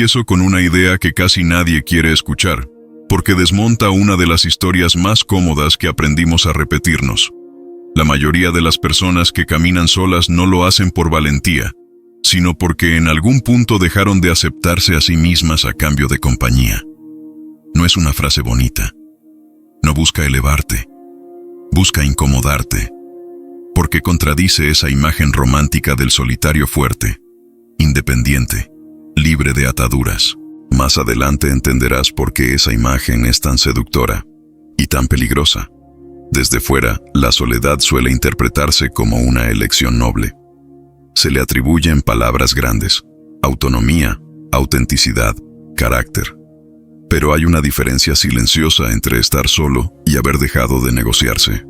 Empiezo con una idea que casi nadie quiere escuchar, porque desmonta una de las historias más cómodas que aprendimos a repetirnos. La mayoría de las personas que caminan solas no lo hacen por valentía, sino porque en algún punto dejaron de aceptarse a sí mismas a cambio de compañía. No es una frase bonita. No busca elevarte, busca incomodarte, porque contradice esa imagen romántica del solitario fuerte, independiente, libre de ataduras. Más adelante entenderás por qué esa imagen es tan seductora y tan peligrosa. Desde fuera, la soledad suele interpretarse como una elección noble. Se le atribuyen palabras grandes: autonomía, autenticidad, carácter. Pero hay una diferencia silenciosa entre estar solo y haber dejado de negociarse.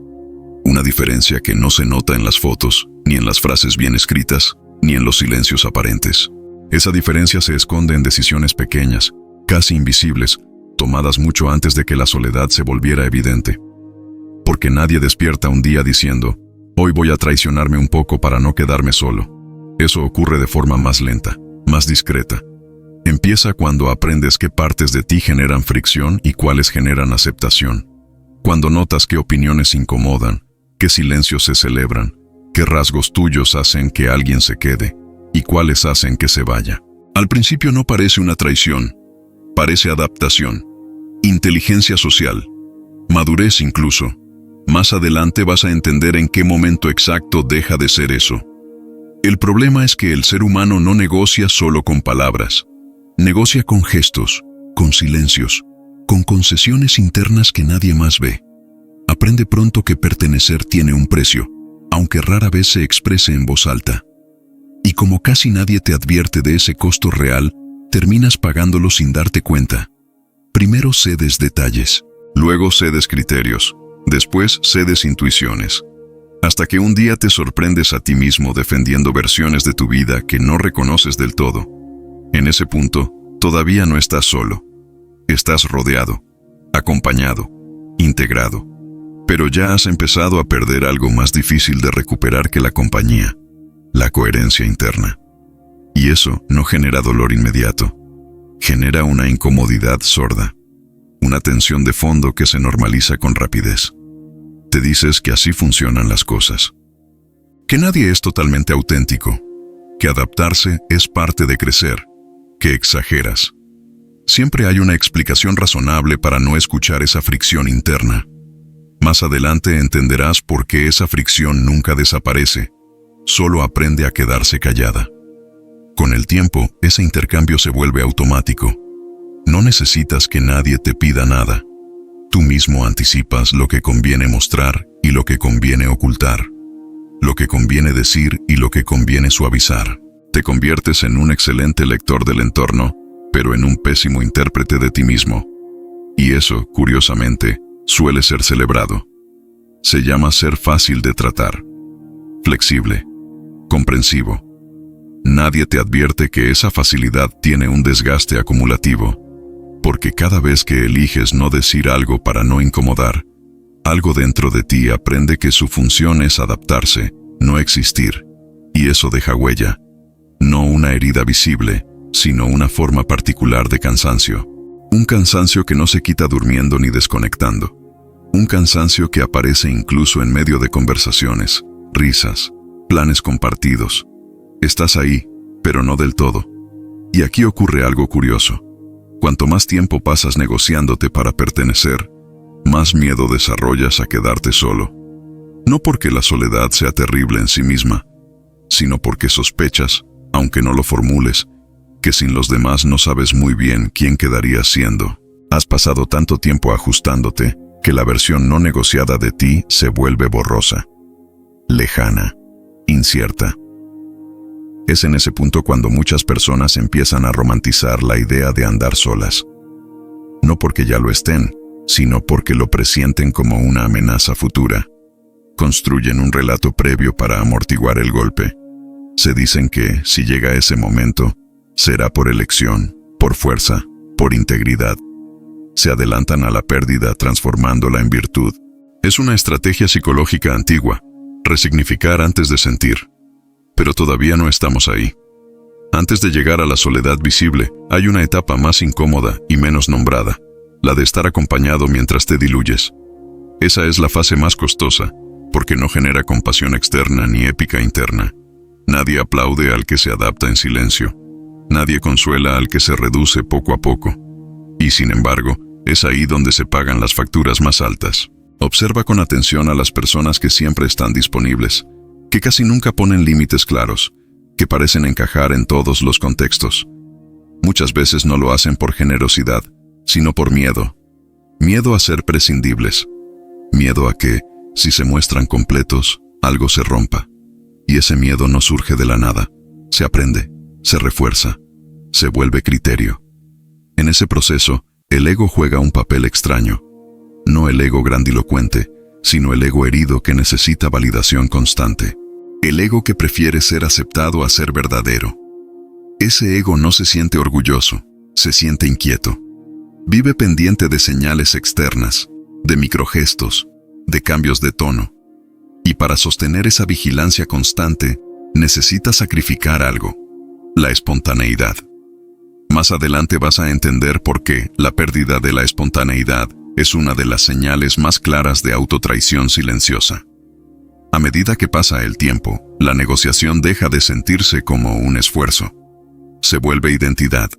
Una diferencia que no se nota en las fotos, ni en las frases bien escritas, ni en los silencios aparentes. Esa diferencia se esconde en decisiones pequeñas, casi invisibles, tomadas mucho antes de que la soledad se volviera evidente. Porque nadie despierta un día diciendo: hoy voy a traicionarme un poco para no quedarme solo. Eso ocurre de forma más lenta, más discreta. Empieza cuando aprendes qué partes de ti generan fricción y cuáles generan aceptación. Cuando notas qué opiniones incomodan, qué silencios se celebran, qué rasgos tuyos hacen que alguien se quede y cuáles hacen que se vaya. Al principio no parece una traición, parece adaptación, inteligencia social, madurez incluso. Más adelante vas a entender en qué momento exacto deja de ser eso. El problema es que el ser humano no negocia solo con palabras. Negocia con gestos, con silencios, con concesiones internas que nadie más ve. Aprende pronto que pertenecer tiene un precio, aunque rara vez se exprese en voz alta. Y como casi nadie te advierte de ese costo real, terminas pagándolo sin darte cuenta. Primero cedes detalles, luego cedes criterios, después cedes intuiciones. Hasta que un día te sorprendes a ti mismo defendiendo versiones de tu vida que no reconoces del todo. En ese punto, todavía no estás solo. Estás rodeado, acompañado, integrado. Pero ya has empezado a perder algo más difícil de recuperar que la compañía: la coherencia interna. Y eso no genera dolor inmediato. Genera una incomodidad sorda, una tensión de fondo que se normaliza con rapidez. Te dices que así funcionan las cosas, que nadie es totalmente auténtico, que adaptarse es parte de crecer, que exageras. Siempre hay una explicación razonable para no escuchar esa fricción interna. Más adelante entenderás por qué esa fricción nunca desaparece, solo aprende a quedarse callada. Con el tiempo, ese intercambio se vuelve automático. No necesitas que nadie te pida nada. Tú mismo anticipas lo que conviene mostrar y lo que conviene ocultar, lo que conviene decir y lo que conviene suavizar. Te conviertes en un excelente lector del entorno, pero en un pésimo intérprete de ti mismo. Y eso, curiosamente, suele ser celebrado. Se llama ser fácil de tratar, flexible, comprensivo. Nadie te advierte que esa facilidad tiene un desgaste acumulativo, porque cada vez que eliges no decir algo para no incomodar, algo dentro de ti aprende que su función es adaptarse, no existir, y eso deja huella. No una herida visible, sino una forma particular de cansancio. Un cansancio que no se quita durmiendo ni desconectando. Un cansancio que aparece incluso en medio de conversaciones, risas, planes compartidos. Estás ahí, pero no del todo. Y aquí ocurre algo curioso. Cuanto más tiempo pasas negociándote para pertenecer, más miedo desarrollas a quedarte solo. No porque la soledad sea terrible en sí misma, sino porque sospechas, aunque no lo formules, que sin los demás no sabes muy bien quién quedarías siendo. Has pasado tanto tiempo ajustándote que la versión no negociada de ti se vuelve borrosa, lejana, incierta. Es en ese punto cuando muchas personas empiezan a romantizar la idea de andar solas. No porque ya lo estén, sino porque lo presienten como una amenaza futura. Construyen un relato previo para amortiguar el golpe. Se dicen que, si llega ese momento, será por elección, por fuerza, por integridad. Se adelantan a la pérdida transformándola en virtud. Es una estrategia psicológica antigua, resignificar antes de sentir. Pero todavía no estamos ahí. Antes de llegar a la soledad visible, hay una etapa más incómoda y menos nombrada, la de estar acompañado mientras te diluyes. Esa es la fase más costosa, porque no genera compasión externa ni épica interna. Nadie aplaude al que se adapta en silencio. Nadie consuela al que se reduce poco a poco. Y sin embargo, es ahí donde se pagan las facturas más altas. Observa con atención a las personas que siempre están disponibles, que casi nunca ponen límites claros, que parecen encajar en todos los contextos. Muchas veces no lo hacen por generosidad, sino por miedo. Miedo a ser prescindibles. Miedo a que, si se muestran completos, algo se rompa. Y ese miedo no surge de la nada. Se aprende, se refuerza, se vuelve criterio. En ese proceso, el ego juega un papel extraño. No el ego grandilocuente, sino el ego herido que necesita validación constante. El ego que prefiere ser aceptado a ser verdadero. Ese ego no se siente orgulloso, se siente inquieto. Vive pendiente de señales externas, de microgestos, de cambios de tono. Y para sostener esa vigilancia constante, necesita sacrificar algo: la espontaneidad. Más adelante vas a entender por qué la pérdida de la espontaneidad es una de las señales más claras de autotraición silenciosa. A medida que pasa el tiempo, la negociación deja de sentirse como un esfuerzo. Se vuelve identidad.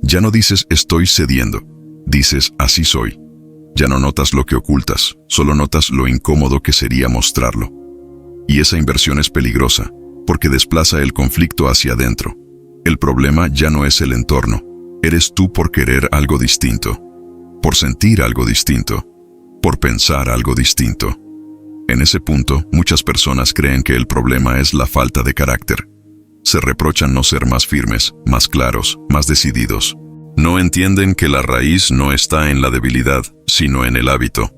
Ya no dices estoy cediendo, dices así soy. Ya no notas lo que ocultas, solo notas lo incómodo que sería mostrarlo. Y esa inversión es peligrosa, porque desplaza el conflicto hacia adentro. El problema ya no es el entorno, eres tú por querer algo distinto, por sentir algo distinto, por pensar algo distinto. En ese punto, muchas personas creen que el problema es la falta de carácter. Se reprochan no ser más firmes, más claros, más decididos. No entienden que la raíz no está en la debilidad, sino en el hábito.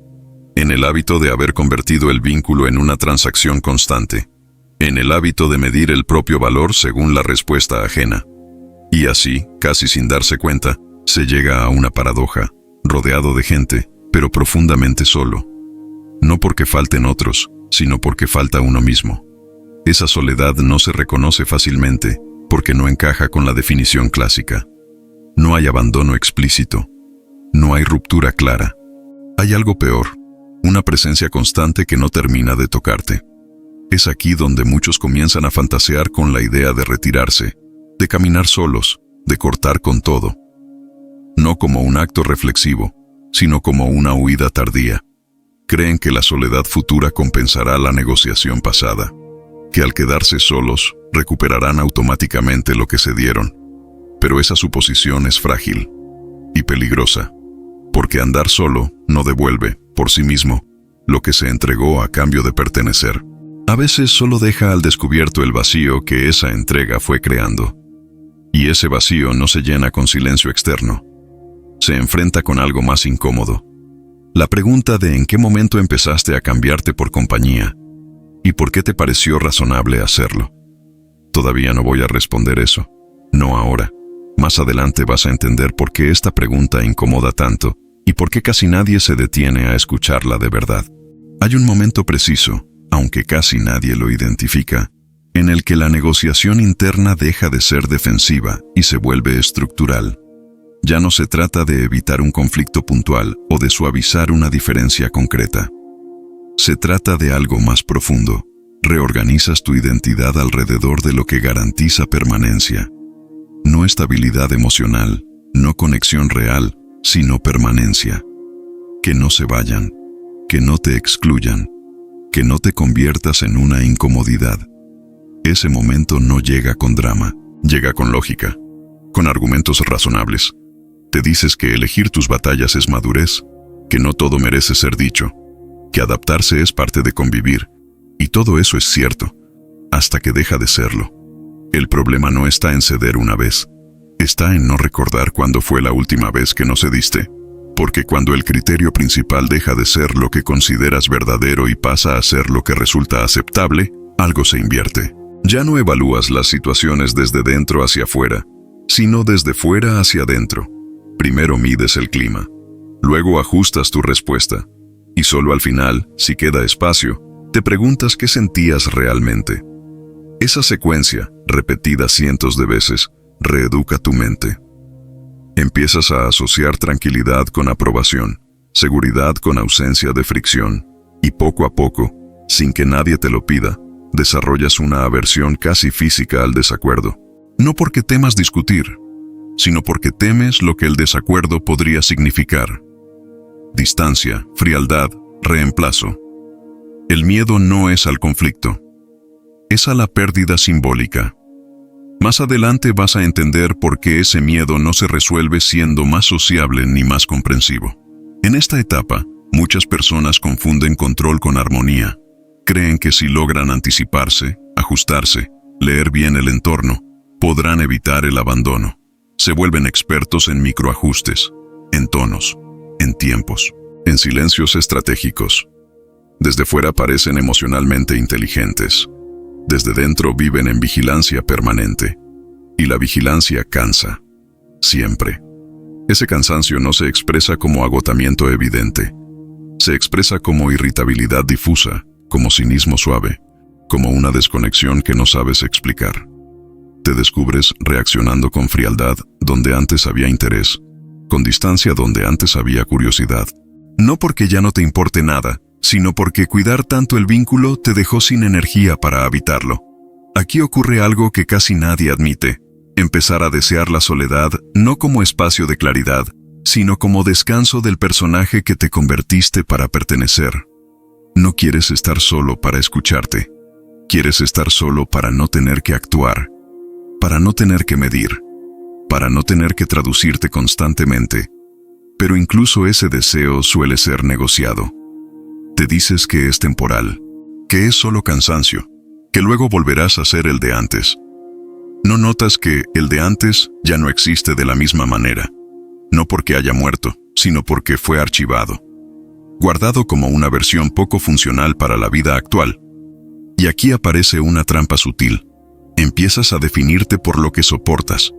En el hábito de haber convertido el vínculo en una transacción constante. En el hábito de medir el propio valor según la respuesta ajena. Y así, casi sin darse cuenta, se llega a una paradoja, rodeado de gente, pero profundamente solo. No porque falten otros, sino porque falta uno mismo. Esa soledad no se reconoce fácilmente, porque no encaja con la definición clásica. No hay abandono explícito. No hay ruptura clara. Hay algo peor, una presencia constante que no termina de tocarte. Es aquí donde muchos comienzan a fantasear con la idea de retirarse, de caminar solos, de cortar con todo. No como un acto reflexivo, sino como una huida tardía. Creen que la soledad futura compensará la negociación pasada, que al quedarse solos, recuperarán automáticamente lo que se dieron. Pero esa suposición es frágil y peligrosa, porque andar solo no devuelve, por sí mismo, lo que se entregó a cambio de pertenecer. A veces solo deja al descubierto el vacío que esa entrega fue creando. Y ese vacío no se llena con silencio externo. Se enfrenta con algo más incómodo. La pregunta de en qué momento empezaste a cambiarte por compañía y por qué te pareció razonable hacerlo. Todavía no voy a responder eso. No ahora. Más adelante vas a entender por qué esta pregunta incomoda tanto y por qué casi nadie se detiene a escucharla de verdad. Hay un momento preciso, aunque casi nadie lo identifica, en el que la negociación interna deja de ser defensiva y se vuelve estructural. Ya no se trata de evitar un conflicto puntual o de suavizar una diferencia concreta. Se trata de algo más profundo. Reorganizas tu identidad alrededor de lo que garantiza permanencia. No estabilidad emocional, no conexión real, sino permanencia. Que no se vayan, que no te excluyan, que no te conviertas en una incomodidad. Ese momento no llega con drama, llega con lógica, con argumentos razonables. Te dices que elegir tus batallas es madurez, que no todo merece ser dicho, que adaptarse es parte de convivir, y todo eso es cierto, hasta que deja de serlo. El problema no está en ceder una vez, está en no recordar cuándo fue la última vez que no cediste, porque cuando el criterio principal deja de ser lo que consideras verdadero y pasa a ser lo que resulta aceptable, algo se invierte. Ya no evalúas las situaciones desde dentro hacia afuera, sino desde fuera hacia adentro. Primero mides el clima, luego ajustas tu respuesta, y solo al final, si queda espacio, te preguntas qué sentías realmente. Esa secuencia, repetida cientos de veces, reeduca tu mente. Empiezas a asociar tranquilidad con aprobación, seguridad con ausencia de fricción, y poco a poco, sin que nadie te lo pida, desarrollas una aversión casi física al desacuerdo. No porque temas discutir, sino porque temes lo que el desacuerdo podría significar. Distancia, frialdad, reemplazo. El miedo no es al conflicto, es a la pérdida simbólica. Más adelante vas a entender por qué ese miedo no se resuelve siendo más sociable ni más comprensivo. En esta etapa, muchas personas confunden control con armonía. Creen que si logran anticiparse, ajustarse, leer bien el entorno, podrán evitar el abandono. Se vuelven expertos en microajustes, en tonos, en tiempos, en silencios estratégicos. Desde fuera parecen emocionalmente inteligentes. Desde dentro viven en vigilancia permanente. Y la vigilancia cansa. Siempre. Ese cansancio no se expresa como agotamiento evidente. Se expresa como irritabilidad difusa, como cinismo suave, como una desconexión que no sabes explicar. Te descubres reaccionando con frialdad donde antes había interés, con distancia donde antes había curiosidad. No porque ya no te importe nada, sino porque cuidar tanto el vínculo te dejó sin energía para habitarlo. Aquí ocurre algo que casi nadie admite: empezar a desear la soledad no como espacio de claridad, sino como descanso del personaje que te convertiste para pertenecer. No quieres estar solo para escucharte. Quieres estar solo para no tener que actuar, para no tener que medir, para no tener que traducirte constantemente. Pero incluso ese deseo suele ser negociado. Te dices que es temporal, que es solo cansancio, que luego volverás a ser el de antes. No notas que el de antes ya no existe de la misma manera, no porque haya muerto, sino porque fue archivado, guardado como una versión poco funcional para la vida actual. Y aquí aparece una trampa sutil. Empiezas a definirte por lo que soportas,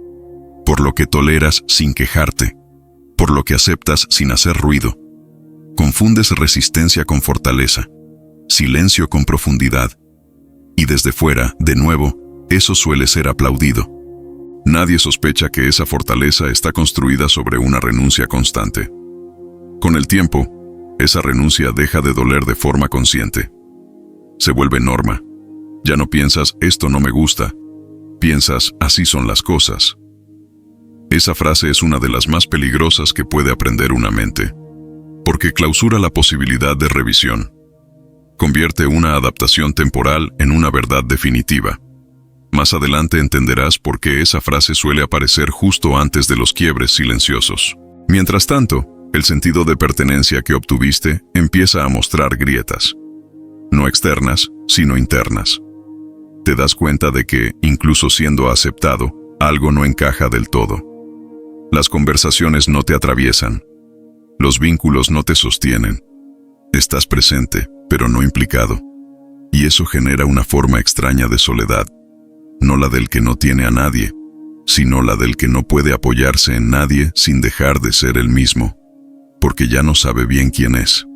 por lo que toleras sin quejarte, por lo que aceptas sin hacer ruido. Confundes resistencia con fortaleza, silencio con profundidad. Y desde fuera, de nuevo, eso suele ser aplaudido. Nadie sospecha que esa fortaleza está construida sobre una renuncia constante. Con el tiempo, esa renuncia deja de doler de forma consciente. Se vuelve norma. Ya no piensas «esto no me gusta», piensas «así son las cosas». Esa frase es una de las más peligrosas que puede aprender una mente, porque clausura la posibilidad de revisión. Convierte una adaptación temporal en una verdad definitiva. Más adelante entenderás por qué esa frase suele aparecer justo antes de los quiebres silenciosos. Mientras tanto, el sentido de pertenencia que obtuviste empieza a mostrar grietas. No externas, sino internas. Te das cuenta de que, incluso siendo aceptado, algo no encaja del todo. Las conversaciones no te atraviesan. Los vínculos no te sostienen. Estás presente, pero no implicado. Y eso genera una forma extraña de soledad. No la del que no tiene a nadie, sino la del que no puede apoyarse en nadie sin dejar de ser él mismo, porque ya no sabe bien quién es.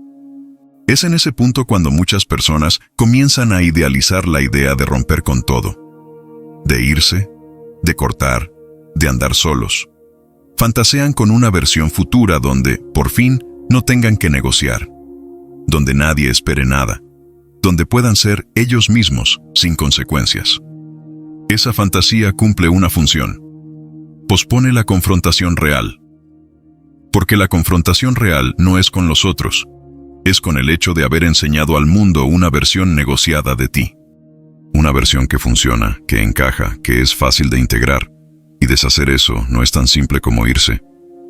Es en ese punto cuando muchas personas comienzan a idealizar la idea de romper con todo, de irse, de cortar, de andar solos. Fantasean con una versión futura donde, por fin, no tengan que negociar, donde nadie espere nada, donde puedan ser ellos mismos sin consecuencias. Esa fantasía cumple una función. Pospone la confrontación real. Porque la confrontación real no es con los otros, es con el hecho de haber enseñado al mundo una versión negociada de ti. Una versión que funciona, que encaja, que es fácil de integrar. Y deshacer eso no es tan simple como irse,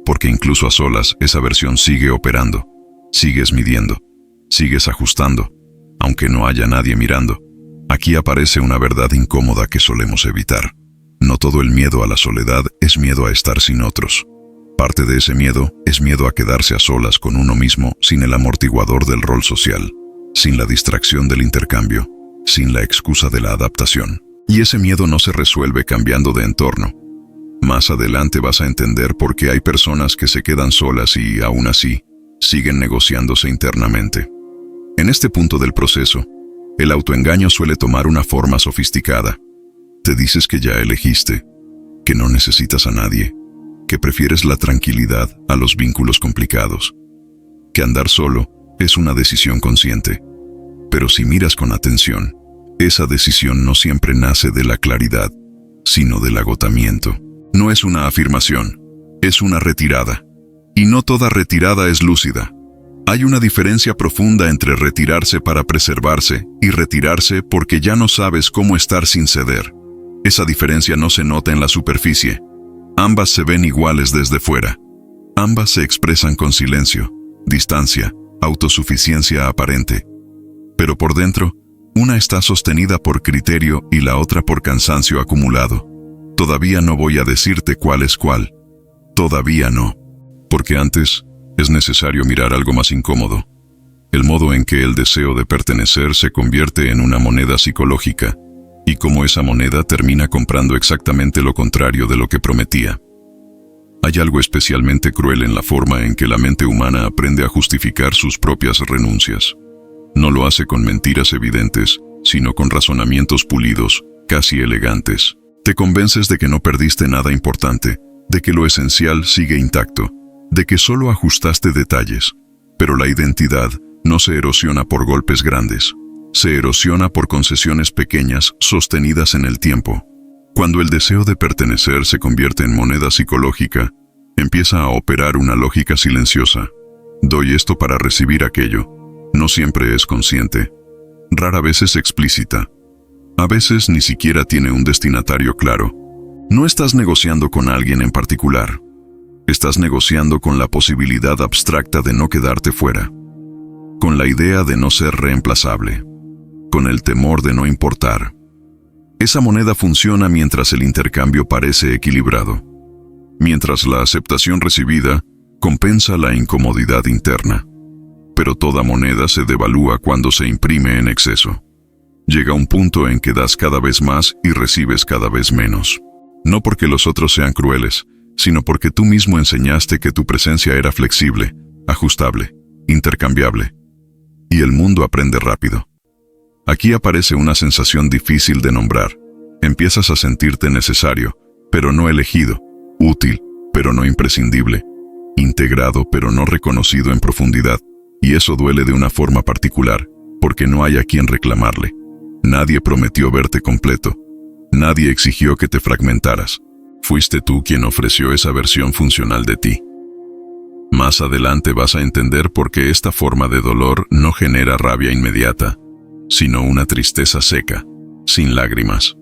porque incluso a solas esa versión sigue operando, sigues midiendo, sigues ajustando, aunque no haya nadie mirando. Aquí aparece una verdad incómoda que solemos evitar. No todo el miedo a la soledad es miedo a estar sin otros. Parte de ese miedo es miedo a quedarse a solas con uno mismo sin el amortiguador del rol social, sin la distracción del intercambio, sin la excusa de la adaptación. Y ese miedo no se resuelve cambiando de entorno. Más adelante vas a entender por qué hay personas que se quedan solas y, aún así, siguen negociándose internamente. En este punto del proceso, el autoengaño suele tomar una forma sofisticada. Te dices que ya elegiste, que no necesitas a nadie, que prefieres la tranquilidad a los vínculos complicados, que andar solo es una decisión consciente. Pero si miras con atención, esa decisión no siempre nace de la claridad, sino del agotamiento. No es una afirmación, es una retirada. Y no toda retirada es lúcida. Hay una diferencia profunda entre retirarse para preservarse y retirarse porque ya no sabes cómo estar sin ceder. Esa diferencia no se nota en la superficie. Ambas se ven iguales desde fuera. Ambas se expresan con silencio, distancia, autosuficiencia aparente. Pero por dentro, una está sostenida por criterio y la otra por cansancio acumulado. Todavía no voy a decirte cuál es cuál. Todavía no. Porque antes es necesario mirar algo más incómodo. El modo en que el deseo de pertenecer se convierte en una moneda psicológica, y cómo esa moneda termina comprando exactamente lo contrario de lo que prometía. Hay algo especialmente cruel en la forma en que la mente humana aprende a justificar sus propias renuncias. No lo hace con mentiras evidentes, sino con razonamientos pulidos, casi elegantes. Te convences de que no perdiste nada importante, de que lo esencial sigue intacto, de que solo ajustaste detalles, pero la identidad no se erosiona por golpes grandes, se erosiona por concesiones pequeñas sostenidas en el tiempo. Cuando el deseo de pertenecer se convierte en moneda psicológica, empieza a operar una lógica silenciosa. Doy esto para recibir aquello. No siempre es consciente, rara vez es explícita. A veces ni siquiera tiene un destinatario claro. No estás negociando con alguien en particular. Estás negociando con la posibilidad abstracta de no quedarte fuera, con la idea de no ser reemplazable, con el temor de no importar. Esa moneda funciona mientras el intercambio parece equilibrado, mientras la aceptación recibida compensa la incomodidad interna. Pero toda moneda se devalúa cuando se imprime en exceso. Llega un punto en que das cada vez más y recibes cada vez menos. No porque los otros sean crueles, sino porque tú mismo enseñaste que tu presencia era flexible, ajustable, intercambiable. Y el mundo aprende rápido. Aquí aparece una sensación difícil de nombrar. Empiezas a sentirte necesario, pero no elegido, útil, pero no imprescindible, integrado, pero no reconocido en profundidad. Y eso duele de una forma particular, porque no hay a quien reclamarle. Nadie prometió verte completo. Nadie exigió que te fragmentaras. Fuiste tú quien ofreció esa versión funcional de ti. Más adelante vas a entender por qué esta forma de dolor no genera rabia inmediata, sino una tristeza seca, sin lágrimas.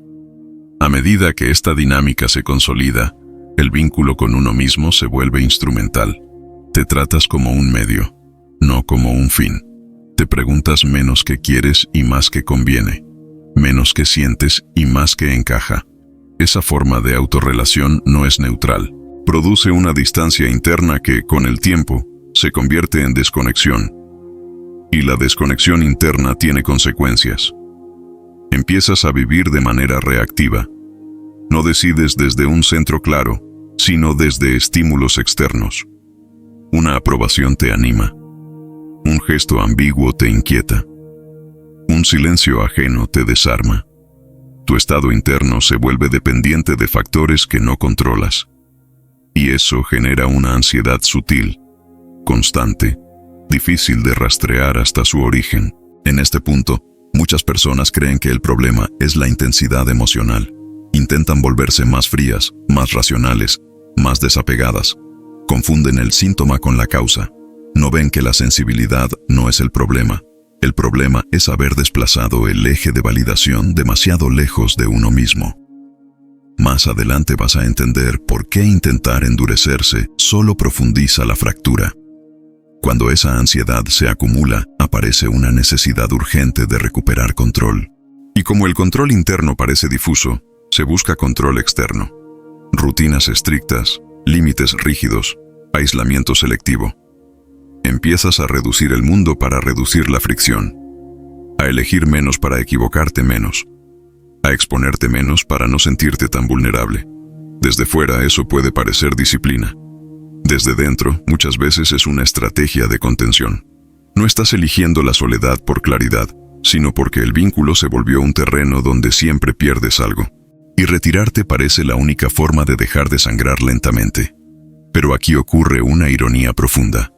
A medida que esta dinámica se consolida, el vínculo con uno mismo se vuelve instrumental. Te tratas como un medio, no como un fin. Te preguntas menos qué quieres y más qué conviene, menos qué sientes y más qué encaja. Esa forma de autorrelación no es neutral. Produce una distancia interna que, con el tiempo, se convierte en desconexión. Y la desconexión interna tiene consecuencias. Empiezas a vivir de manera reactiva. No decides desde un centro claro, sino desde estímulos externos. Una aprobación te anima. Un gesto ambiguo te inquieta. Un silencio ajeno te desarma. Tu estado interno se vuelve dependiente de factores que no controlas. Y eso genera una ansiedad sutil, constante, difícil de rastrear hasta su origen. En este punto, muchas personas creen que el problema es la intensidad emocional. Intentan volverse más frías, más racionales, más desapegadas. Confunden el síntoma con la causa. No ven que la sensibilidad no es el problema. El problema es haber desplazado el eje de validación demasiado lejos de uno mismo. Más adelante vas a entender por qué intentar endurecerse solo profundiza la fractura. Cuando esa ansiedad se acumula, aparece una necesidad urgente de recuperar control. Y como el control interno parece difuso, se busca control externo. Rutinas estrictas, límites rígidos, aislamiento selectivo. Empiezas a reducir el mundo para reducir la fricción, a elegir menos para equivocarte menos, a exponerte menos para no sentirte tan vulnerable. Desde fuera eso puede parecer disciplina. Desde dentro, muchas veces es una estrategia de contención. No estás eligiendo la soledad por claridad, sino porque el vínculo se volvió un terreno donde siempre pierdes algo. Y retirarte parece la única forma de dejar de sangrar lentamente. Pero aquí ocurre una ironía profunda.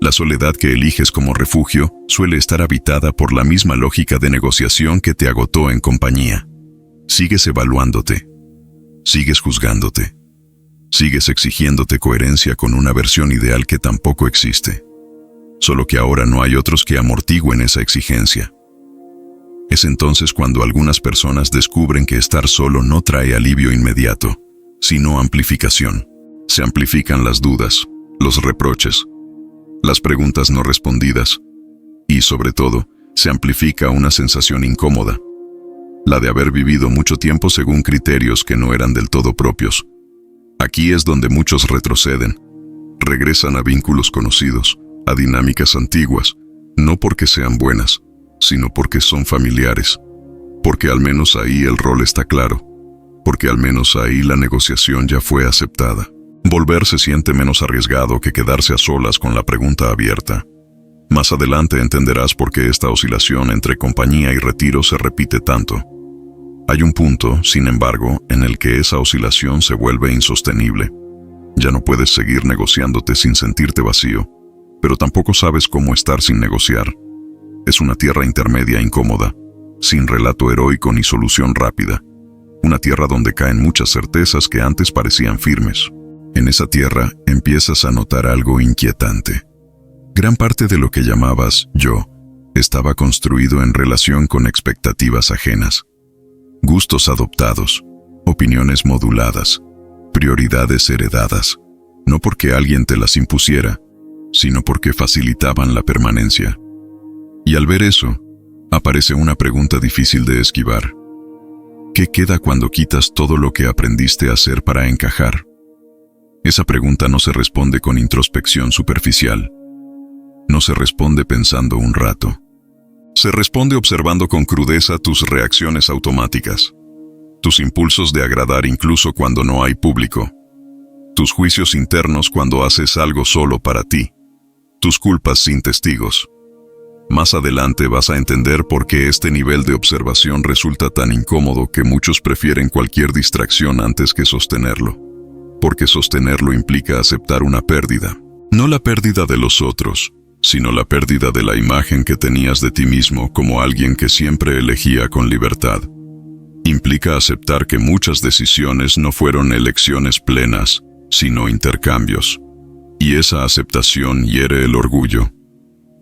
La soledad que eliges como refugio suele estar habitada por la misma lógica de negociación que te agotó en compañía. Sigues evaluándote. Sigues juzgándote. Sigues exigiéndote coherencia con una versión ideal que tampoco existe. Solo que ahora no hay otros que amortigüen esa exigencia. Es entonces cuando algunas personas descubren que estar solo no trae alivio inmediato, sino amplificación. Se amplifican las dudas, los reproches, las preguntas no respondidas, y sobre todo, se amplifica una sensación incómoda, la de haber vivido mucho tiempo según criterios que no eran del todo propios. Aquí es donde muchos retroceden, regresan a vínculos conocidos, a dinámicas antiguas, no porque sean buenas, sino porque son familiares, porque al menos ahí el rol está claro, porque al menos ahí la negociación ya fue aceptada. Volver se siente menos arriesgado que quedarse a solas con la pregunta abierta. Más adelante entenderás por qué esta oscilación entre compañía y retiro se repite tanto. Hay un punto, sin embargo, en el que esa oscilación se vuelve insostenible. Ya no puedes seguir negociándote sin sentirte vacío, pero tampoco sabes cómo estar sin negociar. Es una tierra intermedia incómoda, sin relato heroico ni solución rápida. Una tierra donde caen muchas certezas que antes parecían firmes. En esa tierra empiezas a notar algo inquietante. Gran parte de lo que llamabas yo estaba construido en relación con expectativas ajenas. Gustos adoptados, opiniones moduladas, prioridades heredadas, no porque alguien te las impusiera, sino porque facilitaban la permanencia. Y al ver eso, aparece una pregunta difícil de esquivar. ¿Qué queda cuando quitas todo lo que aprendiste a hacer para encajar? Esa pregunta no se responde con introspección superficial. No se responde pensando un rato. Se responde observando con crudeza tus reacciones automáticas, tus impulsos de agradar incluso cuando no hay público, tus juicios internos cuando haces algo solo para ti, tus culpas sin testigos. Más adelante vas a entender por qué este nivel de observación resulta tan incómodo que muchos prefieren cualquier distracción antes que sostenerlo. Porque sostenerlo implica aceptar una pérdida. No la pérdida de los otros, sino la pérdida de la imagen que tenías de ti mismo como alguien que siempre elegía con libertad. Implica aceptar que muchas decisiones no fueron elecciones plenas, sino intercambios. Y esa aceptación hiere el orgullo.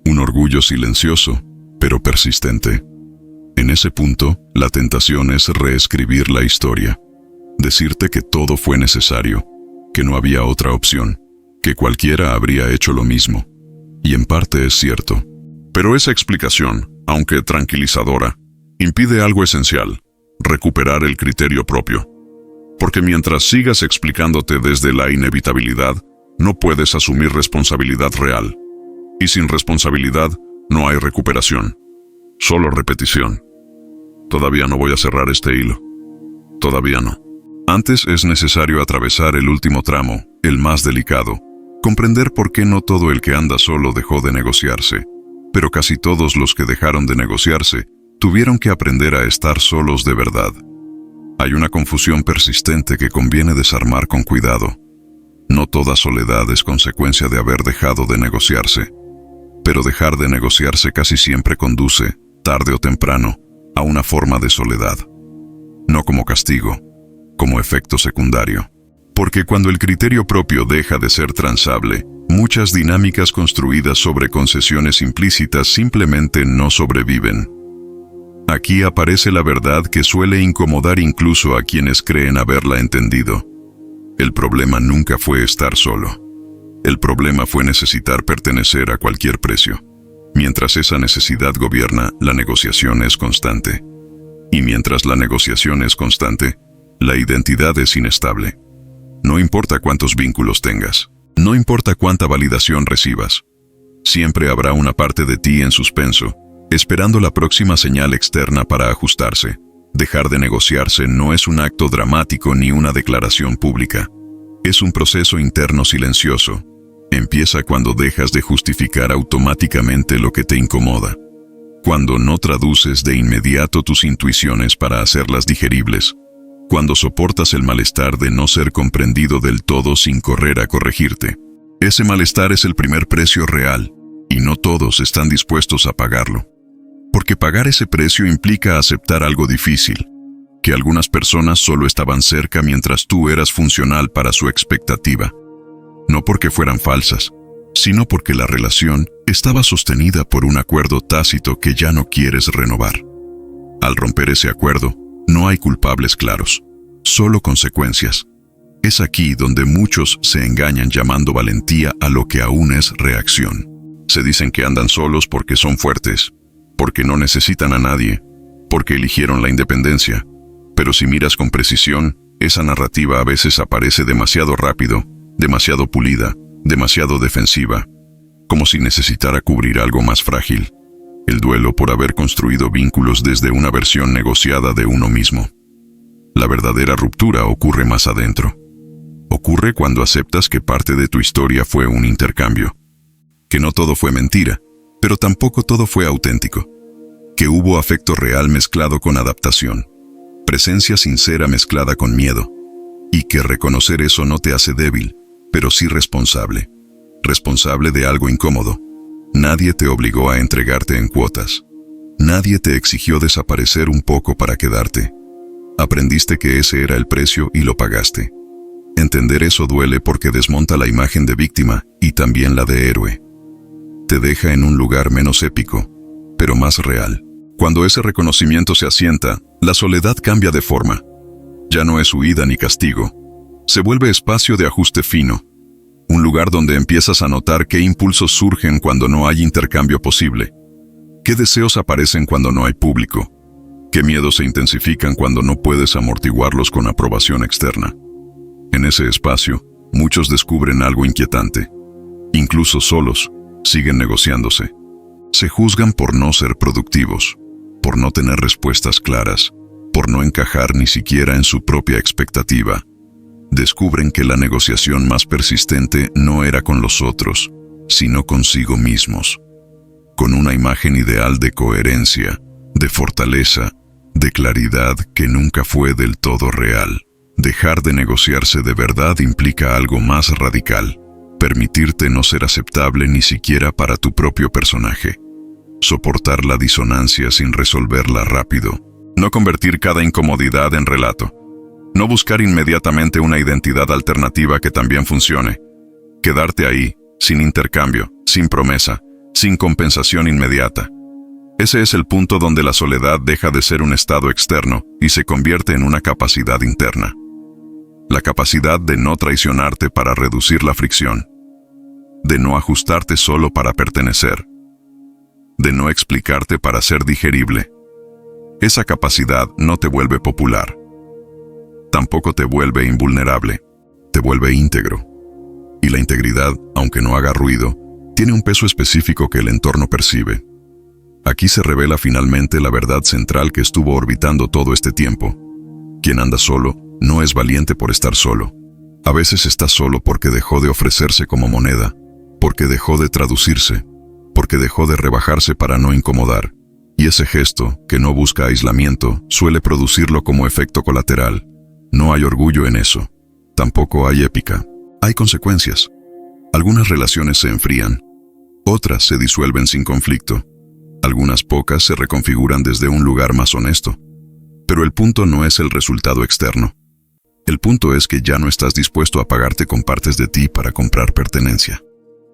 Un orgullo silencioso, pero persistente. En ese punto, la tentación es reescribir la historia. Decirte que todo fue necesario, que no había otra opción, que cualquiera habría hecho lo mismo. Y en parte es cierto. Pero esa explicación, aunque tranquilizadora, impide algo esencial: recuperar el criterio propio. Porque mientras sigas explicándote desde la inevitabilidad, no puedes asumir responsabilidad real. Y sin responsabilidad, no hay recuperación. Solo repetición. Todavía no voy a cerrar este hilo. Todavía no. Antes es necesario atravesar el último tramo, el más delicado, comprender por qué no todo el que anda solo dejó de negociarse, pero casi todos los que dejaron de negociarse tuvieron que aprender a estar solos de verdad. Hay una confusión persistente que conviene desarmar con cuidado. No toda soledad es consecuencia de haber dejado de negociarse, pero dejar de negociarse casi siempre conduce, tarde o temprano, a una forma de soledad. No como castigo, como efecto secundario. Porque cuando el criterio propio deja de ser transable, muchas dinámicas construidas sobre concesiones implícitas simplemente no sobreviven. Aquí aparece la verdad que suele incomodar incluso a quienes creen haberla entendido. El problema nunca fue estar solo. El problema fue necesitar pertenecer a cualquier precio. Mientras esa necesidad gobierna, la negociación es constante. Y mientras la negociación es constante, la identidad es inestable. No importa cuántos vínculos tengas, no importa cuánta validación recibas, siempre habrá una parte de ti en suspenso, esperando la próxima señal externa para ajustarse. Dejar de negociarse no es un acto dramático ni una declaración pública. Es un proceso interno silencioso. Empieza cuando dejas de justificar automáticamente lo que te incomoda. Cuando no traduces de inmediato tus intuiciones para hacerlas digeribles. cuando soportas el malestar de no ser comprendido del todo sin correr a corregirte. Ese malestar es el primer precio real, y no todos están dispuestos a pagarlo. Porque pagar ese precio implica aceptar algo difícil, que algunas personas solo estaban cerca mientras tú eras funcional para su expectativa. No porque fueran falsas, sino porque la relación estaba sostenida por un acuerdo tácito que ya no quieres renovar. Al romper ese acuerdo, no hay culpables claros, solo consecuencias. Es aquí donde muchos se engañan llamando valentía a lo que aún es reacción. Se dicen que andan solos porque son fuertes, porque no necesitan a nadie, porque eligieron la independencia. Pero si miras con precisión, esa narrativa a veces aparece demasiado rápido, demasiado pulida, demasiado defensiva, como si necesitara cubrir algo más frágil: el duelo por haber construido vínculos desde una versión negociada de uno mismo. La verdadera ruptura ocurre más adentro. Ocurre cuando aceptas que parte de tu historia fue un intercambio, que no todo fue mentira, pero tampoco todo fue auténtico, que hubo afecto real mezclado con adaptación, presencia sincera mezclada con miedo, y que reconocer eso no te hace débil, pero sí responsable. Responsable de algo incómodo. Nadie te obligó a entregarte en cuotas. Nadie te exigió desaparecer un poco para quedarte. Aprendiste que ese era el precio y lo pagaste. Entender eso duele porque desmonta la imagen de víctima y también la de héroe. Te deja en un lugar menos épico, pero más real. Cuando ese reconocimiento se asienta, la soledad cambia de forma. Ya no es huida ni castigo. Se vuelve espacio de ajuste fino. Un lugar donde empiezas a notar qué impulsos surgen cuando no hay intercambio posible. Qué deseos aparecen cuando no hay público. Qué miedos se intensifican cuando no puedes amortiguarlos con aprobación externa. En ese espacio, muchos descubren algo inquietante. Incluso solos, siguen negociándose. Se juzgan por no ser productivos, por no tener respuestas claras, por no encajar ni siquiera en su propia expectativa. Descubren que la negociación más persistente no era con los otros, sino consigo mismos. Con una imagen ideal de coherencia, de fortaleza, de claridad que nunca fue del todo real. Dejar de negociarse de verdad implica algo más radical: permitirte no ser aceptable ni siquiera para tu propio personaje. Soportar la disonancia sin resolverla rápido. No convertir cada incomodidad en relato. No buscar inmediatamente una identidad alternativa que también funcione. Quedarte ahí, sin intercambio, sin promesa, sin compensación inmediata. Ese es el punto donde la soledad deja de ser un estado externo y se convierte en una capacidad interna. La capacidad de no traicionarte para reducir la fricción. De no ajustarte solo para pertenecer. De no explicarte para ser digerible. Esa capacidad no te vuelve popular. Tampoco te vuelve invulnerable. Te vuelve íntegro. Y la integridad, aunque no haga ruido, tiene un peso específico que el entorno percibe. Aquí se revela finalmente la verdad central que estuvo orbitando todo este tiempo. Quien anda solo no es valiente por estar solo. A veces está solo porque dejó de ofrecerse como moneda, porque dejó de traducirse, porque dejó de rebajarse para no incomodar. Y ese gesto, que no busca aislamiento, suele producirlo como efecto colateral. No hay orgullo en eso. Tampoco hay épica. Hay consecuencias. Algunas relaciones se enfrían. Otras se disuelven sin conflicto. Algunas pocas se reconfiguran desde un lugar más honesto. Pero el punto no es el resultado externo. El punto es que ya no estás dispuesto a pagarte con partes de ti para comprar pertenencia.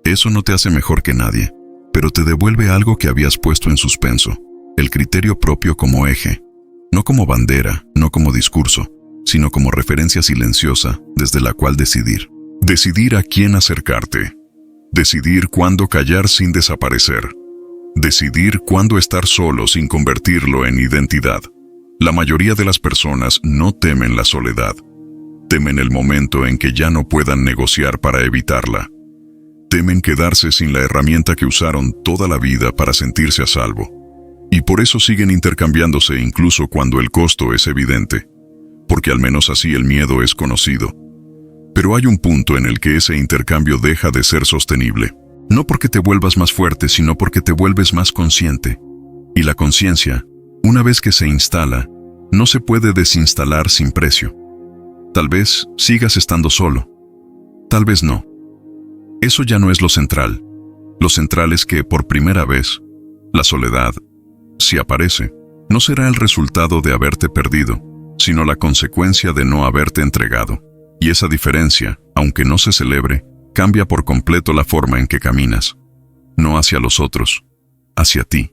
Eso no te hace mejor que nadie, pero te devuelve algo que habías puesto en suspenso: el criterio propio como eje. No como bandera, no como discurso, sino como referencia silenciosa desde la cual decidir. Decidir a quién acercarte. Decidir cuándo callar sin desaparecer. Decidir cuándo estar solo sin convertirlo en identidad. La mayoría de las personas no temen la soledad. Temen el momento en que ya no puedan negociar para evitarla. Temen quedarse sin la herramienta que usaron toda la vida para sentirse a salvo. Y por eso siguen intercambiándose incluso cuando el costo es evidente. Porque al menos así el miedo es conocido. Pero hay un punto en el que ese intercambio deja de ser sostenible. No porque te vuelvas más fuerte, sino porque te vuelves más consciente. Y la conciencia, una vez que se instala, no se puede desinstalar sin precio. Tal vez sigas estando solo. Tal vez no. Eso ya no es lo central. Lo central es que, por primera vez, la soledad, si aparece, no será el resultado de haberte perdido, sino la consecuencia de no haberte entregado. Y esa diferencia, aunque no se celebre, cambia por completo la forma en que caminas. No hacia los otros, hacia ti.